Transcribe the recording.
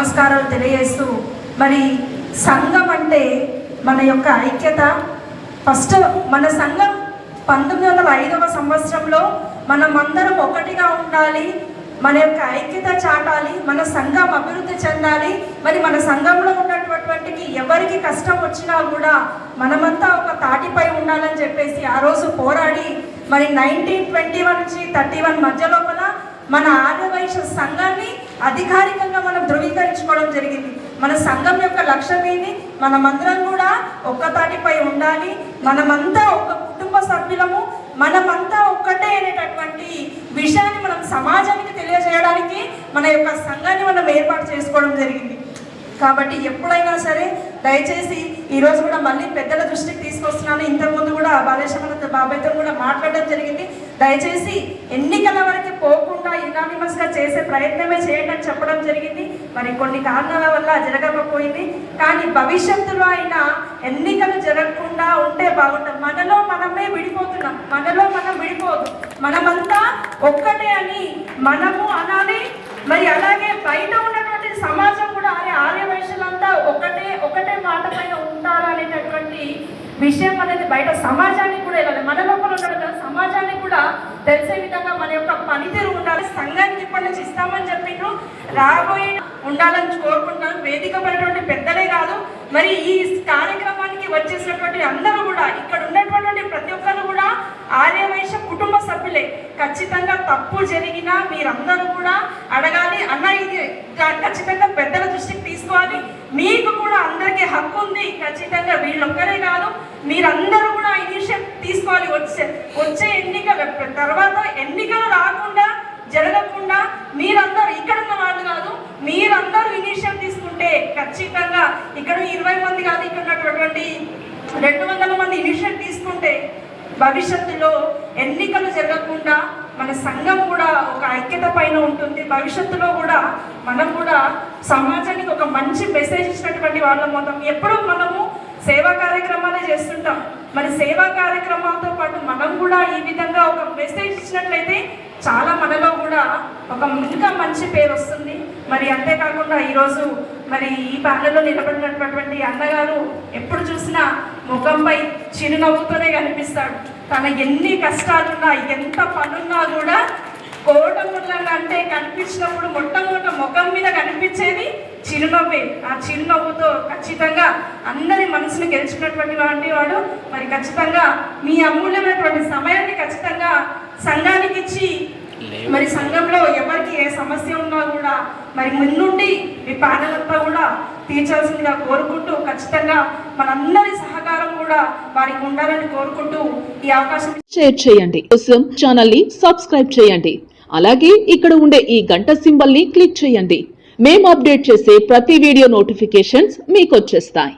నమస్కారాలు తెలియజేస్తూ, మరి సంఘం అంటే మన యొక్క ఐక్యత. ఫస్ట్ మన సంఘం 1905వ సంవత్సరంలో మనమందరం ఒకటిగా ఉండాలి, మన యొక్క ఐక్యత చాటాలి, మన సంఘం అభివృద్ధి చెందాలి. మరి మన సంఘంలో ఉన్నటువంటి ఎవరికి కష్టం వచ్చినా కూడా మనమంతా ఒక తాటిపై ఉండాలని చెప్పేసి ఆ రోజు పోరాడి మరి 1921 నుంచి 31 మధ్య లోపల మన ఆర్యవైశ్య సంఘాన్ని అధికారికంగా మనం ధృవీకరించుకోవడం జరిగింది. మన సంఘం యొక్క లక్ష్యం ఏంటి? మనమందరం కూడా ఒక్క తాటిపై ఉండాలి, మనమంతా ఒక కుటుంబ సభ్యులము, మనమంతా ఒక్కటే అనేటటువంటి విషయాన్ని మనం సమాజానికి తెలియజేయడానికి మన యొక్క సంఘాన్ని మనం ఏర్పాటు చేసుకోవడం జరిగింది. కాబట్టి ఎప్పుడైనా సరే దయచేసి ఈరోజు కూడా మళ్ళీ పెద్దల దృష్టికి తీసుకొస్తున్నాను. ఇంతకుముందు కూడా బాలేశ్వర బాబాయ్తో కూడా మాట్లాడడం జరిగింది. దయచేసి ఎన్నికల వరకు పోకుండా యునానిమస్గా చేసే ప్రయత్నమే చేయండి అని చెప్పడం జరిగింది. మరి కొన్ని కారణాల వల్ల జరగకపోయింది. కానీ భవిష్యత్తులో అయినా ఎన్నికలు జరగకుండా ఉంటే బాగుంటుంది. మనలో మనమే విడిపోతున్నాం, మనలో మనం విడిపోదు, మనమంతా ఒక్కటే అని మనము అనాలి. మరి అలాగే బయట ఉన్నటువంటి సమాజం కూడా ఆర్యవైశ్యులంతా ఒకటే మాట పైన ఉంటారు అనేటటువంటి విషయం అనేది బయట సమాజానికి కూడా వెళ్ళాలి. మన లోపల ఉండడం కదా, సమాజానికి కూడా తెలిసే విధంగా మన యొక్క పనితీరు ఉండాలి. సంఘానికి ఇప్పటి నుంచి ఇస్తామని చెప్పిండ్రు, రాబోయే ఉండాలని కోరుకుంటున్నాను. వేదిక పడినటువంటి పెద్దలే కాదు, మరి ఈ కార్యక్రమానికి వచ్చేసినటువంటి అందరూ కూడా, ఇక్కడ ఉన్నటువంటి ప్రతి ఒక్కరు కూడా ఆర్యవైశ్య కుటుంబ సభ్యులే. ఖచ్చితంగా తప్పు జరిగినా మీరందరూ కూడా అడగాలి, అన్న ఇది ఖచ్చితంగా పెద్దల దృష్టికి తీసుకోవాలి. మీకు కూడా అందరికీ హక్కు ఉంది. ఖచ్చితంగా వీళ్ళొక్కరే కాదు, మీరందరూ కూడా ఇనిషియేటివ్ తీసుకోవాలి. వచ్చే ఎన్నికల తర్వాత ఎన్నికలు రాకుండా జరగకుండా మీరందరూ ఇక్కడ ఉన్న వాళ్ళు కాదు, మీరందరూ ఇనిషియేటివ్ తీసుకుంటే ఖచ్చితంగా ఇక్కడ 20 మంది కాదు, ఇక్కడ ఉన్నటువంటి 200 మంది ఇనిషియేటివ్ తీసుకుంటే భవిష్యత్తులో ఎన్నికలు జరగకుండా మన సంఘం కూడా ఒక ఐక్యత పైన ఉంటుంది. భవిష్యత్తులో కూడా మనం కూడా సమాజానికి ఒక మంచి మెసేజ్ ఇచ్చినటువంటి వాళ్ళం అవుతాం. ఎప్పుడు మనము సేవా కార్యక్రమాలే చేస్తుంటాం. మరి సేవా కార్యక్రమాలతో పాటు మనం కూడా ఈ విధంగా ఒక మెసేజ్ ఇచ్చినట్లయితే చాలా మనలో కూడా ఒక ఇంకా మంచి పేరు వస్తుంది. మరి అంతేకాకుండా ఈరోజు మరి ఈ ప్యానెల్లో నిలబడినటువంటి అన్నగారు ఎప్పుడు చూసినా ముఖంపై చిరునవ్వుతోనే కనిపిస్తాడు. తన ఎన్ని కష్టాలున్నా ఎంత పనున్నా కూడా కోటముళ్ళగా అంటే కనిపించినప్పుడు మొట్టమొదట ముఖం మీద కనిపించేది చిరునవ్వే. ఆ చిరునవ్వుతో ఖచ్చితంగా అందరి మనసును గెలుచుకున్నటువంటి వాడు. మరి ఖచ్చితంగా మీ అమూల్యమైనటువంటి సమయాన్ని ఖచ్చితంగా సంఘానికి ఇచ్చి, మరి సంఘంలో ఎవరికి ఏ సమస్య ఉన్నా కూడా మరి ముందుండి మీ ప్యానెల్ అంతా కూడా తీర్చాల్సిందిగా కోరుకుంటూ, ఖచ్చితంగా మనందరి సహకారం కూడా వారికి ఉండాలని కోరుకుంటూ ఈ అవకాశం షేర్ చేయండి. కోసం ఛానల్ ని సబ్స్క్రైబ్ చేయండి. అలాగే ఇక్కడ ఉండే ఈ గంట సింబల్ ని క్లిక్ చేయండి. మేము అప్డేట్ చేసే ప్రతి వీడియో నోటిఫికేషన్స్ మీకు వచ్చేస్తాయి.